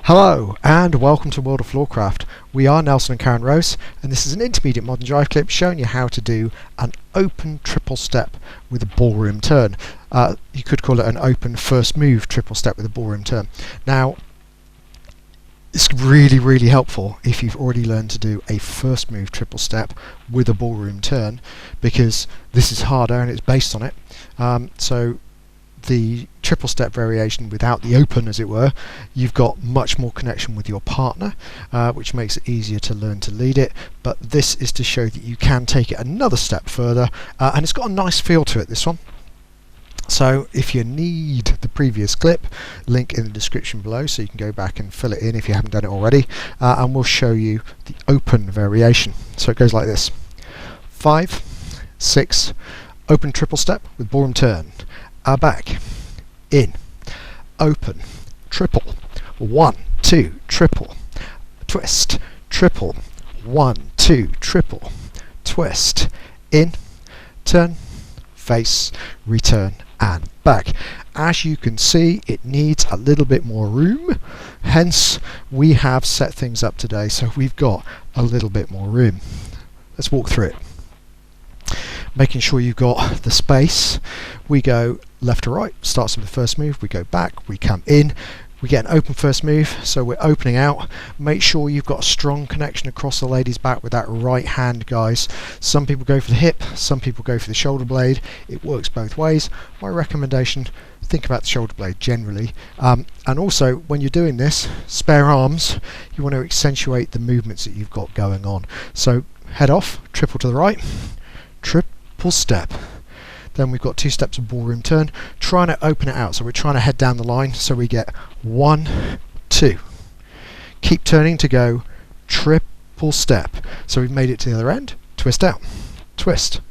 Hello and welcome to World of Floorcraft. We are Nelson and Karen Rose, and this is an intermediate modern jive clip showing you how to do an open triple step with a ballroom turn. You could call it an open first move triple step with a ballroom turn. Now, it's really helpful if you've already learned to do a first move triple step with a ballroom turn, because this is harder and it's based on it. So the triple step variation without the open, as it were, you've got much more connection with your partner, which makes it easier to learn to lead it. But this is to show that you can take it another step further, and it's got a nice feel to it, this one. So if you need the previous clip, link in the description below so you can go back and fill it in if you haven't done it already, and we'll show you the open variation. So it goes like this: 5, 6, open triple step with ballroom turn, back, in, open, triple, 1, 2, triple, twist, triple, 1, 2, triple, twist, in, turn, face, return, and back. As you can see, it needs a little bit more room, hence we have set things up today so we've got a little bit more room. Let's walk through it. Making sure you've got the space, we go left to right, starts with the first move, we go back, we come in, we get an open first move, so we're opening out. Make sure you've got a strong connection across the lady's back with that right hand, guys. Some people go for the hip, some people go for the shoulder blade. It works both ways. My recommendation, think about the shoulder blade generally. And also, when you're doing this, spare arms, you want to accentuate the movements that you've got going on. So head off, triple to the right, triple step. Then we've got 2 steps of ballroom turn, trying to open it out, so we're trying to head down the line, so we get 1, 2. Keep turning to go triple step. So we've made it to the other end, twist out, twist.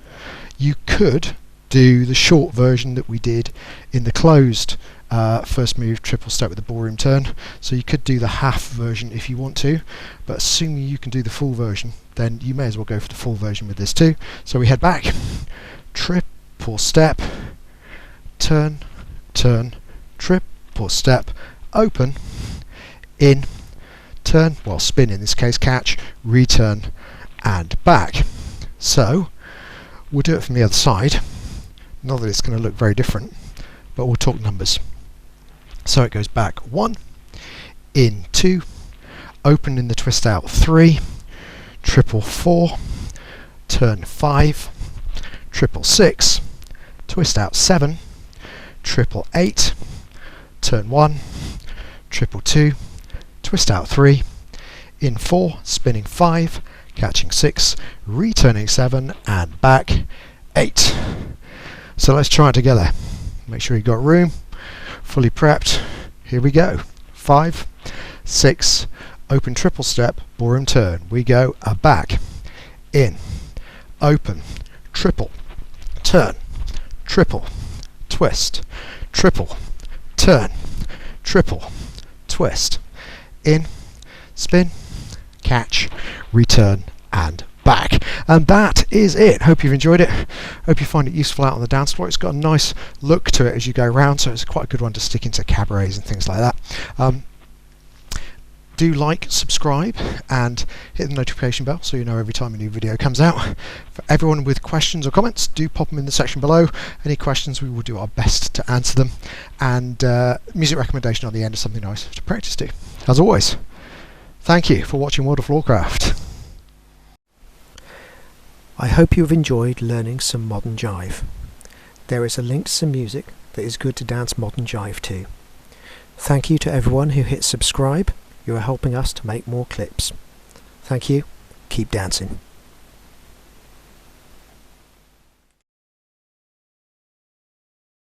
You could do the short version that we did in the closed first move triple step with the ballroom turn, so you could do the half version if you want to, but assuming you can do the full version, then you may as well go for the full version with this too. So we head back, triple step, turn, turn, triple step, open, in, turn, well spin in this case, catch, return, and back. So we'll do it from the other side. Not that it's going to look very different, but we'll talk numbers. So it goes back 1, in 2, open in the twist out 3, triple 4, turn 5, triple 6, twist out 7, triple 8, turn 1, triple 2, twist out 3, in 4, spinning 5, catching 6, returning 7, and back 8. So let's try it together. Make sure you've got room, fully prepped. Here we go. 5, 6, open triple step, ballroom turn. We go back, in, open, triple, turn, triple, twist, triple, turn, triple, twist, in, spin, catch, return, and back. And that is it. Hope you've enjoyed it. Hope you find it useful out on the dance floor. It's got a nice look to it as you go around, so it's quite a good one to stick into cabarets and things like that. Do like, subscribe, and hit the notification bell so you know every time a new video comes out. For everyone with questions or comments, do pop them in the section below. Any questions, we will do our best to answer them. And music recommendation on the end is something nice to practice to. As always, thank you for watching World of Floorcraft. I hope you've enjoyed learning some modern jive. There is a link to some music that is good to dance modern jive to. Thank you to everyone who hit subscribe. You are helping us to make more clips. Thank you. Keep dancing.